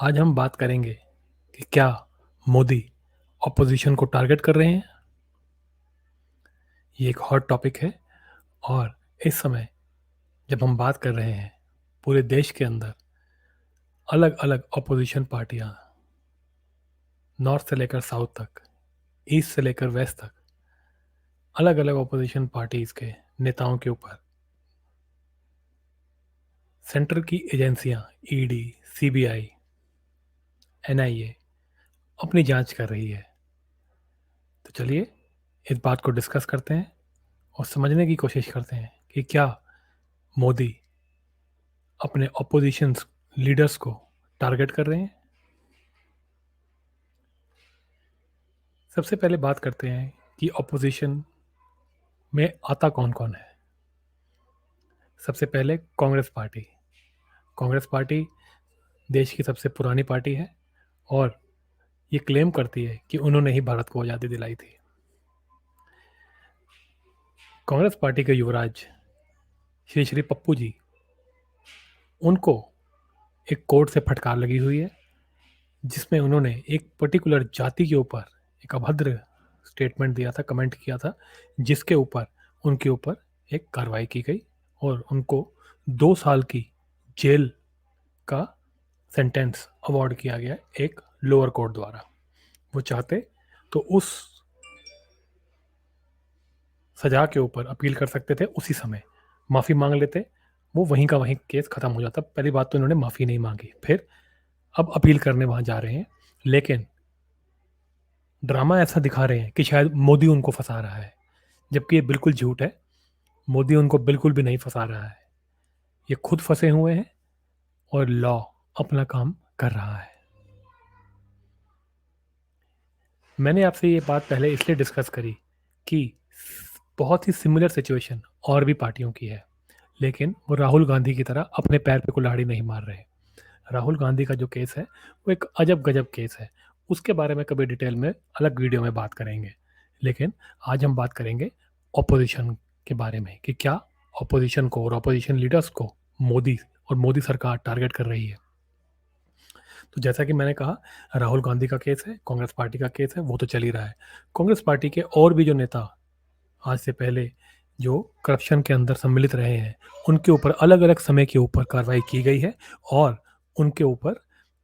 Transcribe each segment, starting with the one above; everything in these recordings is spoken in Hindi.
आज हम बात करेंगे कि क्या मोदी ऑपोजिशन को टारगेट कर रहे हैं। ये एक हॉट टॉपिक है और इस समय जब हम बात कर रहे हैं पूरे देश के अंदर अलग अलग ऑपोजिशन पार्टियां नॉर्थ से लेकर साउथ तक, ईस्ट से लेकर वेस्ट तक अलग अलग ऑपोजिशन पार्टीज के नेताओं के ऊपर सेंटर की एजेंसियां ईडी, सीबीआई, एनआईए अपनी जांच कर रही है। तो चलिए इस बात को डिस्कस करते हैं और समझने की कोशिश करते हैं कि क्या मोदी अपने ऑपोजिशन लीडर्स को टारगेट कर रहे हैं। सबसे पहले बात करते हैं कि ऑपोजिशन में आता कौन कौन है। सबसे पहले कांग्रेस पार्टी देश की सबसे पुरानी पार्टी है और ये क्लेम करती है कि उन्होंने ही भारत को आज़ादी दिलाई थी। कांग्रेस पार्टी के युवराज श्री श्री पप्पू जी, उनको एक कोर्ट से फटकार लगी हुई है जिसमें उन्होंने एक पर्टिकुलर जाति के ऊपर एक अभद्र स्टेटमेंट दिया था, कमेंट किया था, जिसके ऊपर उनके ऊपर एक कार्रवाई की गई और उनको 2 साल की जेल का सेंटेंस अवार्ड किया गया एक लोअर कोर्ट द्वारा। वो चाहते तो उस सजा के ऊपर अपील कर सकते थे, उसी समय माफ़ी मांग लेते, वो वहीं का वहीं केस खत्म हो जाता। पहली बात तो इन्होंने माफ़ी नहीं मांगी, फिर अब अपील करने वहाँ जा रहे हैं, लेकिन ड्रामा ऐसा दिखा रहे हैं कि शायद मोदी उनको फंसा रहा है, जबकि ये बिल्कुल झूठ है। मोदी उनको बिल्कुल भी नहीं फंसा रहा है, ये खुद फंसे हुए हैं और लॉ अपना काम कर रहा है। मैंने आपसे ये बात पहले इसलिए डिस्कस करी कि बहुत ही सिमिलर सिचुएशन और भी पार्टियों की है, लेकिन वो राहुल गांधी की तरह अपने पैर पे कुल्हाड़ी नहीं मार रहे। राहुल गांधी का जो केस है वो एक अजब गजब केस है, उसके बारे में कभी डिटेल में अलग वीडियो में बात करेंगे। लेकिन आज हम बात करेंगे ऑपोजिशन के बारे में कि क्या ऑपोजिशन को और ऑपोजिशन लीडर्स को मोदी और मोदी सरकार टारगेट कर रही है। तो जैसा कि मैंने कहा, राहुल गांधी का केस है, कांग्रेस पार्टी का केस है, वो तो चल ही रहा है। कांग्रेस पार्टी के और भी जो नेता आज से पहले जो करप्शन के अंदर सम्मिलित रहे हैं, उनके ऊपर अलग अलग समय के ऊपर कार्रवाई की गई है और उनके ऊपर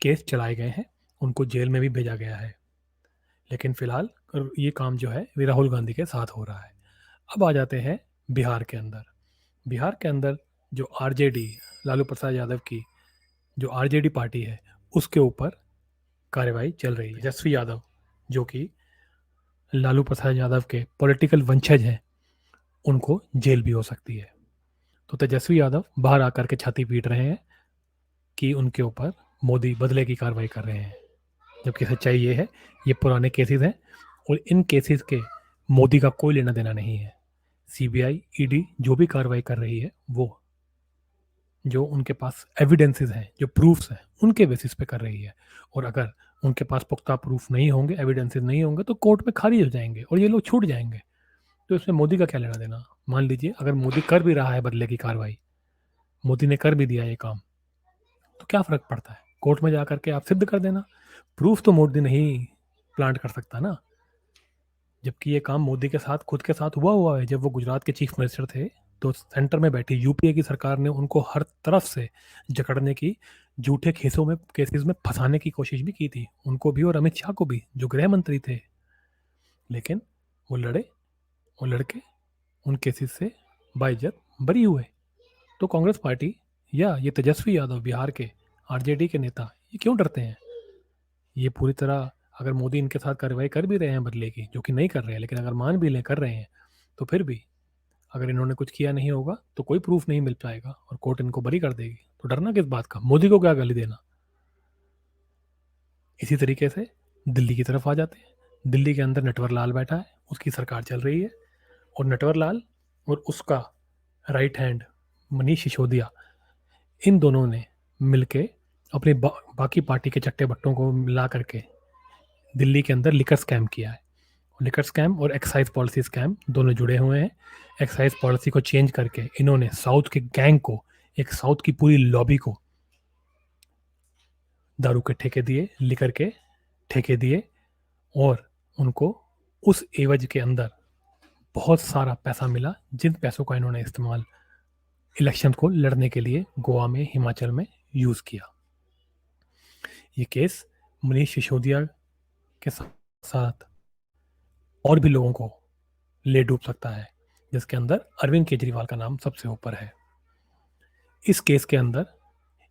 केस चलाए गए हैं, उनको जेल में भी भेजा गया है। लेकिन फिलहाल ये काम जो है वे राहुल गांधी के साथ हो रहा है। अब आ जाते हैं बिहार के अंदर। बिहार के अंदर जो आरजेडी, लालू प्रसाद यादव की जो आरजेडी पार्टी है, उसके ऊपर कार्रवाई चल रही है। तेजस्वी यादव जो कि लालू प्रसाद यादव के पॉलिटिकल वंशज हैं, उनको जेल भी हो सकती है। तो तेजस्वी यादव बाहर आकर के छाती पीट रहे हैं कि उनके ऊपर मोदी बदले की कार्रवाई कर रहे हैं, जबकि सच्चाई ये है ये पुराने केसेस हैं और इन केसेस के मोदी का कोई लेना देना नहीं है। सीबीआई, ईडी जो भी कार्रवाई कर रही है वो जो उनके पास एविडेंसेस हैं, जो प्रूफ्स हैं, उनके बेसिस पे कर रही है। और अगर उनके पास पुख्ता प्रूफ नहीं होंगे, एविडेंसेस नहीं होंगे, तो कोर्ट में खारिज हो जाएंगे और ये लोग छूट जाएंगे। तो इसमें मोदी का क्या लेना देना। मान लीजिए अगर मोदी कर भी रहा है बदले की कार्रवाई, मोदी ने कर भी दिया ये काम, तो क्या फर्क पड़ता है, कोर्ट में जाकर के आप सिद्ध कर देना। प्रूफ तो मोदी नहीं प्लांट कर सकता ना, जबकि ये काम मोदी के साथ खुद के साथ हुआ है। जब वो गुजरात के चीफ मिनिस्टर थे तो सेंटर में बैठी यूपीए की सरकार ने उनको हर तरफ से जकड़ने की, झूठे केसेस में फंसाने की कोशिश भी की थी, उनको भी और अमित शाह को भी जो गृह मंत्री थे। लेकिन वो लड़के उन केसेस से बाइज्जत बरी हुए। तो कांग्रेस पार्टी या ये तेजस्वी यादव बिहार के आरजेडी के नेता ये क्यों डरते हैं। ये पूरी तरह, अगर मोदी इनके साथ कार्रवाई कर भी रहे हैं बदले की, जो कि नहीं कर रहे हैं, लेकिन अगर मान भी लें कर रहे हैं, तो फिर भी अगर इन्होंने कुछ किया नहीं होगा तो कोई प्रूफ नहीं मिल पाएगा और कोर्ट इनको बरी कर देगी। तो डरना किस बात का, मोदी को क्या गाली देना। इसी तरीके से दिल्ली की तरफ आ जाते हैं। दिल्ली के अंदर नटवर लाल बैठा है, उसकी सरकार चल रही है और नटवर लाल और उसका राइट हैंड मनीष सिसोदिया, इन दोनों ने मिलके अपने बाकी पार्टी के चट्टे बट्टों को मिला करके दिल्ली के अंदर लिकर स्कैम किया है। लिकर स्कैम और एक्साइज पॉलिसी स्कैम दोनों जुड़े हुए हैं। एक्साइज पॉलिसी को चेंज करके इन्होंने साउथ के गैंग को, एक साउथ की पूरी लॉबी को दारू के ठेके दिए, लिकर के ठेके दिए और उनको उस एवज के अंदर बहुत सारा पैसा मिला, जिन पैसों का इन्होंने इस्तेमाल इलेक्शन को लड़ने के लिए गोवा में, हिमाचल में यूज किया। ये केस मनीष सिसोदिया के साथ और भी लोगों को ले डूब सकता है, जिसके अंदर अरविंद केजरीवाल का नाम सबसे ऊपर है। इस केस के अंदर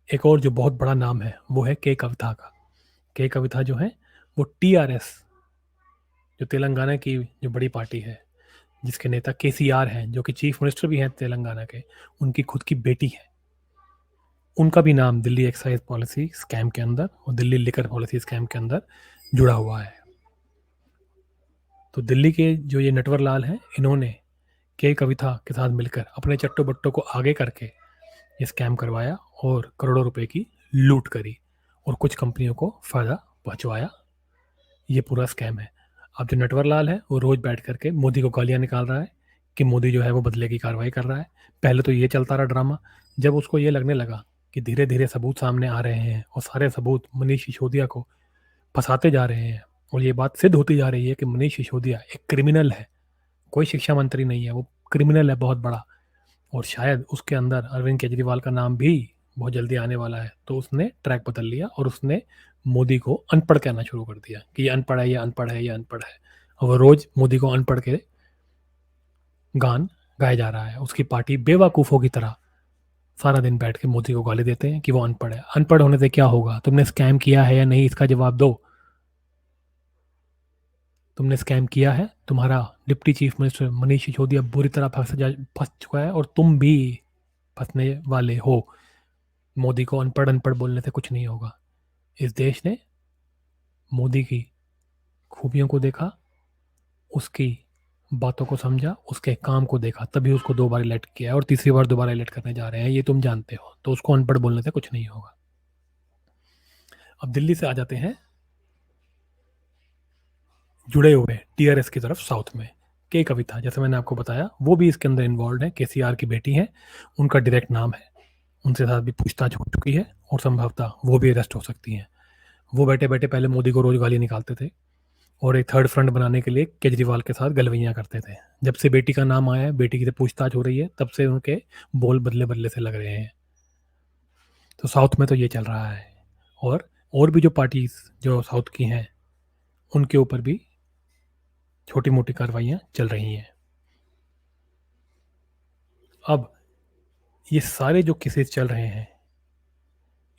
एक और जो बहुत बड़ा नाम है वो है के कविता का। के कविता जो है वो टीआरएस, जो तेलंगाना की जो बड़ी पार्टी है, जिसके नेता केसीआर हैं, जो कि चीफ मिनिस्टर भी हैं तेलंगाना के, उनकी खुद की बेटी है। उनका भी नाम दिल्ली एक्साइज पॉलिसी स्कैम के अंदर और दिल्ली लिकर पॉलिसी स्कैम के अंदर जुड़ा हुआ है। तो दिल्ली के जो ये नटवर लाल हैं, इन्होंने के कविता के साथ मिलकर अपने चट्टो बट्टो को आगे करके ये स्कैम करवाया और करोड़ों रुपए की लूट करी और कुछ कंपनियों को फायदा पहुंचवाया। ये पूरा स्कैम है। अब जो नटवर लाल है वो रोज बैठ करके मोदी को गालियां निकाल रहा है कि मोदी जो है वो बदले की कार्रवाई कर रहा है। पहले तो ये चलता रहा ड्रामा, जब उसको ये लगने लगा कि धीरे धीरे सबूत सामने आ रहे हैं और सारे सबूत मनीष सिसोदिया को फंसाते जा रहे हैं और ये बात सिद्ध होती जा रही है कि मनीष सिसोदिया एक क्रिमिनल है, कोई शिक्षा मंत्री नहीं है, वो क्रिमिनल है बहुत बड़ा, और शायद उसके अंदर अरविंद केजरीवाल का नाम भी बहुत जल्दी आने वाला है। तो उसने ट्रैक बदल लिया और उसने मोदी को अनपढ़ कहना शुरू कर दिया कि ये अनपढ़ है, ये अनपढ़ है, ये अनपढ़ है। और वो रोज मोदी को अनपढ़ के गान गाया जा रहा है। उसकी पार्टी बेवकूफ़ों की तरह सारा दिन बैठ के मोदी को गाली देते हैं कि वो अनपढ़ है। अनपढ़ होने से क्या होगा? तुमने स्कैम किया है या नहीं, इसका जवाब दो। तुमने स्कैम किया है, तुम्हारा deputy chief minister Manish Sisodia बुरी तरह फंस चुका है और तुम भी फंसने वाले हो। मोदी को अनपढ़ अनपढ़ बोलने से कुछ नहीं होगा। इस देश ने मोदी की खूबियों को देखा, उसकी बातों को समझा, उसके काम को देखा, तभी उसको 2 बार इलेक्ट किया और तीसरी बार दोबारा इलेक्ट करने जा रहे हैं, ये तुम जानते हो। तो उसको अनपढ़ बोलने से कुछ नहीं होगा। अब दिल्ली से आ जाते हैं जुड़े हुए टीआरएस की तरफ साउथ में। के कविता, जैसे मैंने आपको बताया, वो भी इसके अंदर इन्वॉल्व है। केसीआर की बेटी है, उनका डायरेक्ट नाम है, उनसे साथ भी पूछताछ हो चुकी है और संभवतः वो भी अरेस्ट हो सकती हैं। वो बैठे बैठे पहले मोदी को रोज गाली निकालते थे और एक थर्ड फ्रंट बनाने के लिए केजरीवाल के साथ गलवैयां करते थे। जब से बेटी का नाम आया है, बेटी की से पूछताछ हो रही है, तब से उनके बोल बदले बदले से लग रहे हैं। तो साउथ में तो ये चल रहा है और भी जो पार्टीज जो साउथ की हैं, उनके ऊपर भी छोटी मोटी कार्रवाइयां चल रही हैं। अब ये सारे जो केसेस चल रहे हैं,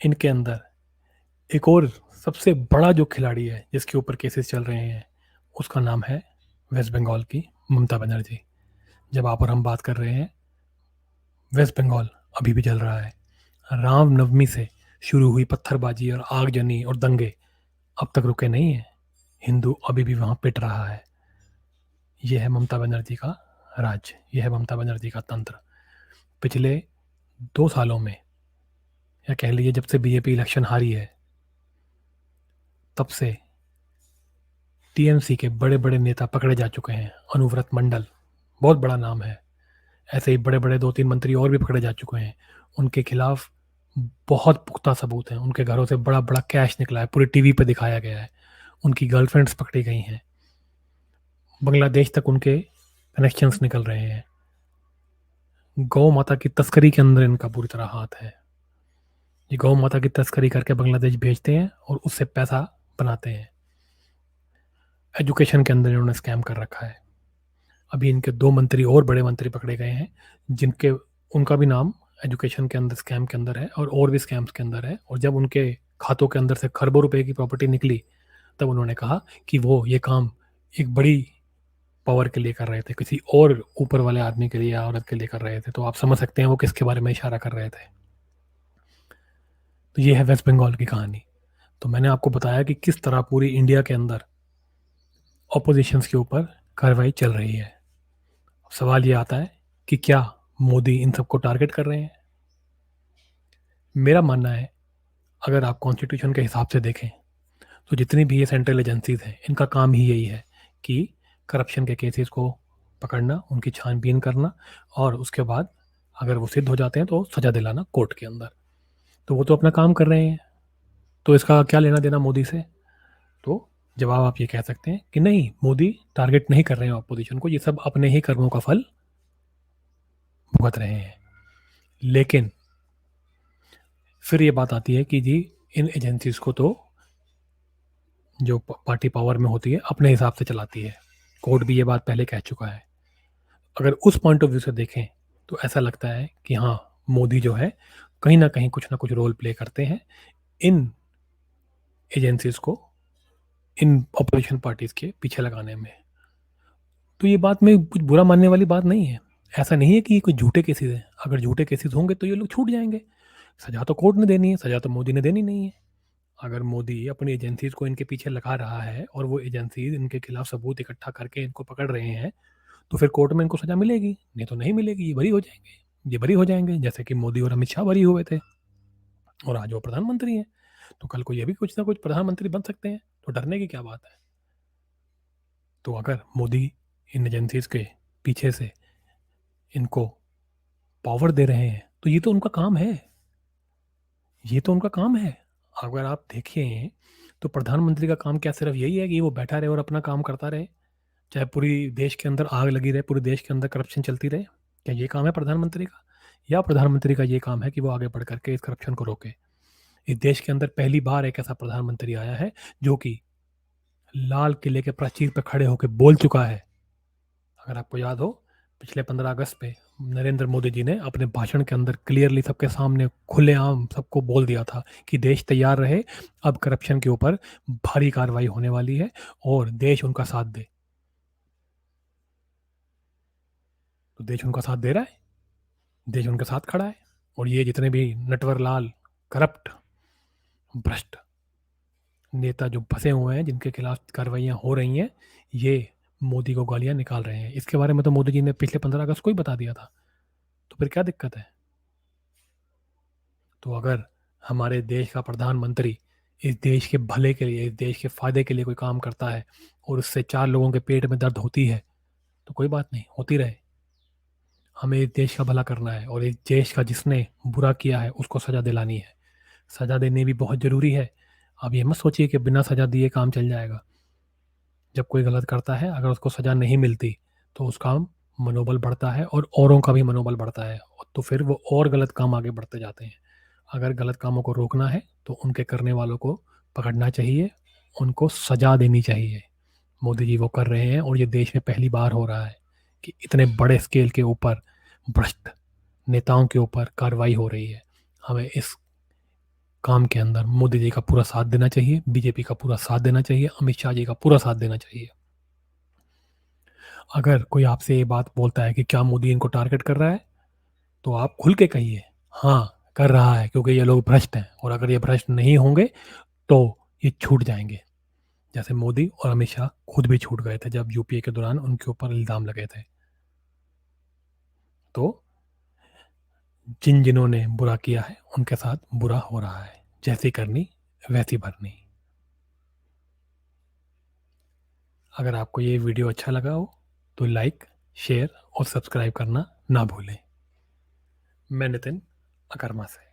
इनके अंदर एक और सबसे बड़ा जो खिलाड़ी है जिसके ऊपर केसेस चल रहे हैं, उसका नाम है वेस्ट बंगाल की ममता बनर्जी। जब आप और हम बात कर रहे हैं, वेस्ट बंगाल अभी भी चल रहा है। रामनवमी से शुरू हुई पत्थरबाजी और आगजनी और दंगे अब तक रुके नहीं है। हिंदू अभी भी वहां पिट रहा है। यह है ममता बनर्जी का राज, यह है ममता बनर्जी का तंत्र। पिछले 2 सालों में, या कह लीजिए जब से बीजेपी इलेक्शन हारी है, तब से टीएमसी के बड़े बड़े नेता पकड़े जा चुके हैं। अनुव्रत मंडल बहुत बड़ा नाम है, ऐसे ही बड़े बड़े 2-3 मंत्री और भी पकड़े जा चुके हैं। उनके खिलाफ बहुत पुख्ता सबूत हैं। उनके घरों से बड़ा बड़ा कैश निकला है, पूरी टीवी पे दिखाया गया है। उनकी गर्लफ्रेंड्स पकड़ी गई हैं, बांग्लादेश तक उनके कनेक्शंस निकल रहे हैं। गौ माता की तस्करी के अंदर इनका पूरी तरह हाथ है। ये गौ माता की तस्करी करके बांग्लादेश भेजते हैं और उससे पैसा बनाते हैं। एजुकेशन के अंदर इन्होंने स्कैम कर रखा है। अभी इनके 2 मंत्री और बड़े मंत्री पकड़े गए हैं, जिनके उनका भी नाम एजुकेशन के अंदर स्कैम के अंदर है और भी स्कैम्स के अंदर है। और जब उनके खातों के अंदर से खरबों रुपए की प्रॉपर्टी निकली, तब उन्होंने कहा कि वो ये काम एक बड़ी पावर के लिए कर रहे थे, किसी और ऊपर वाले आदमी के लिए या औरत के लिए कर रहे थे। तो आप समझ सकते हैं वो किसके बारे में इशारा कर रहे थे। तो ये है वेस्ट बंगाल की कहानी। तो मैंने आपको बताया कि किस तरह पूरी इंडिया के अंदर ऑपोजिशंस के ऊपर कार्रवाई चल रही है। अब सवाल ये आता है कि क्या मोदी इन सबको टारगेट कर रहे हैं? मेरा मानना है, अगर आप कॉन्स्टिट्यूशन के हिसाब से देखें, तो जितनी भी ये सेंट्रल एजेंसीज हैं, इनका काम ही यही है कि करप्शन के केसेस को पकड़ना, उनकी छानबीन करना और उसके बाद अगर वो सिद्ध हो जाते हैं तो सजा दिलाना कोर्ट के अंदर। तो वो तो अपना काम कर रहे हैं। तो इसका क्या लेना देना मोदी से? तो जवाब आप ये कह सकते हैं कि नहीं, मोदी टारगेट नहीं कर रहे हैं ऑपोजिशन को, ये सब अपने ही कर्मों का फल भुगत रहे हैं। लेकिन फिर ये बात आती है कि जी इन एजेंसीज को तो जो पार्टी पावर में होती है अपने हिसाब से चलाती है। कोर्ट भी ये बात पहले कह चुका है। अगर उस पॉइंट ऑफ व्यू से देखें तो ऐसा लगता है कि हाँ, मोदी जो है कहीं ना कहीं कुछ ना कुछ रोल प्ले करते हैं इन एजेंसीज को इन अपोजिशन पार्टीज के पीछे लगाने में। तो ये बात में कुछ बुरा मानने वाली बात नहीं है। ऐसा नहीं है कि ये कोई झूठे केसेस हैं। अगर झूठे केसेस होंगे तो ये लोग छूट जाएंगे। सजा तो कोर्ट ने देनी है, सजा तो मोदी ने देनी नहीं है। अगर मोदी अपनी एजेंसीज को इनके पीछे लगा रहा है और वो एजेंसीज इनके खिलाफ सबूत इकट्ठा करके इनको पकड़ रहे हैं, तो फिर कोर्ट में इनको सजा मिलेगी, नहीं तो नहीं मिलेगी। ये बरी हो जाएंगे, ये बरी हो जाएंगे, जैसे कि मोदी और अमित शाह बरी हुए थे और आज वो प्रधानमंत्री हैं। तो कल को ये भी कुछ ना कुछ प्रधानमंत्री बन सकते हैं, तो डरने की क्या बात है? तो अगर मोदी इन एजेंसीज के पीछे से इनको पावर दे रहे हैं तो ये तो उनका काम है, ये तो उनका काम है। अगर आप देखिए तो प्रधानमंत्री का काम क्या सिर्फ यही है कि वो बैठा रहे और अपना काम करता रहे, चाहे पूरी देश के अंदर आग लगी रहे, पूरे देश के अंदर करप्शन चलती रहे? क्या ये काम है प्रधानमंत्री का? या प्रधानमंत्री का ये काम है कि वो आगे बढ़ करके इस करप्शन को रोके? इस देश के अंदर पहली बार एक ऐसा प्रधानमंत्री आया है जो कि लाल किले के प्राचीर पर खड़े होकर बोल चुका है। अगर आपको याद हो, पिछले 15 अगस्त पे नरेंद्र मोदी जी ने अपने भाषण के अंदर क्लियरली सबके सामने खुलेआम सबको बोल दिया था कि देश तैयार रहे, अब करप्शन के ऊपर भारी कार्रवाई होने वाली है और देश उनका साथ दे। तो देश उनका साथ दे रहा है, देश उनके साथ खड़ा है। और ये जितने भी नटवर लाल करप्ट भ्रष्ट नेता जो फंसे हुए हैं, जिनके खिलाफ कार्रवाइयाँ हो रही हैं, ये मोदी को गालियाँ निकाल रहे हैं। इसके बारे में तो मोदी जी ने पिछले 15 अगस्त को ही बता दिया था। तो फिर क्या दिक्कत है? तो अगर हमारे देश का प्रधानमंत्री इस देश के भले के लिए, इस देश के फायदे के लिए कोई काम करता है और उससे 4 लोगों के पेट में दर्द होती है, तो कोई बात नहीं, होती रहे। हमें इस देश का भला करना है और इस देश का जिसने बुरा किया है उसको सजा दिलानी है। सजा देनी भी बहुत ज़रूरी है। अब ये मत सोचिए कि बिना सजा दिए काम चल जाएगा। जब कोई गलत करता है, अगर उसको सजा नहीं मिलती तो उसका मनोबल बढ़ता है और औरों का भी मनोबल बढ़ता है, तो फिर वो और गलत काम आगे बढ़ते जाते हैं। अगर गलत कामों को रोकना है तो उनके करने वालों को पकड़ना चाहिए, उनको सजा देनी चाहिए। मोदी जी वो कर रहे हैं और ये देश में पहली बार हो रहा है कि इतने बड़े स्केल के ऊपर भ्रष्ट नेताओं के ऊपर कार्रवाई हो रही है। हमें इस काम के अंदर मोदी जी का पूरा साथ देना चाहिए, बीजेपी का पूरा साथ देना चाहिए, अमित शाह जी का पूरा साथ देना चाहिए। अगर कोई आपसे ये बात बोलता है कि क्या मोदी इनको टारगेट कर रहा है, तो आप खुल के कहिए, हाँ, कर रहा है, क्योंकि ये लोग भ्रष्ट हैं और अगर ये भ्रष्ट नहीं होंगे तो ये छूट जाएंगे। जैसे मोदी और अमित शाह खुद भी छूट गए थे जब यूपीए के दौरान उनके ऊपर इल्ज़ाम लगे थे। तो जिन्होंने बुरा किया है उनके साथ बुरा हो रहा है, जैसी करनी वैसी भरनी। अगर आपको ये वीडियो अच्छा लगा हो तो लाइक, शेयर और सब्सक्राइब करना ना भूलें। मैं नितिन अकर्मा से।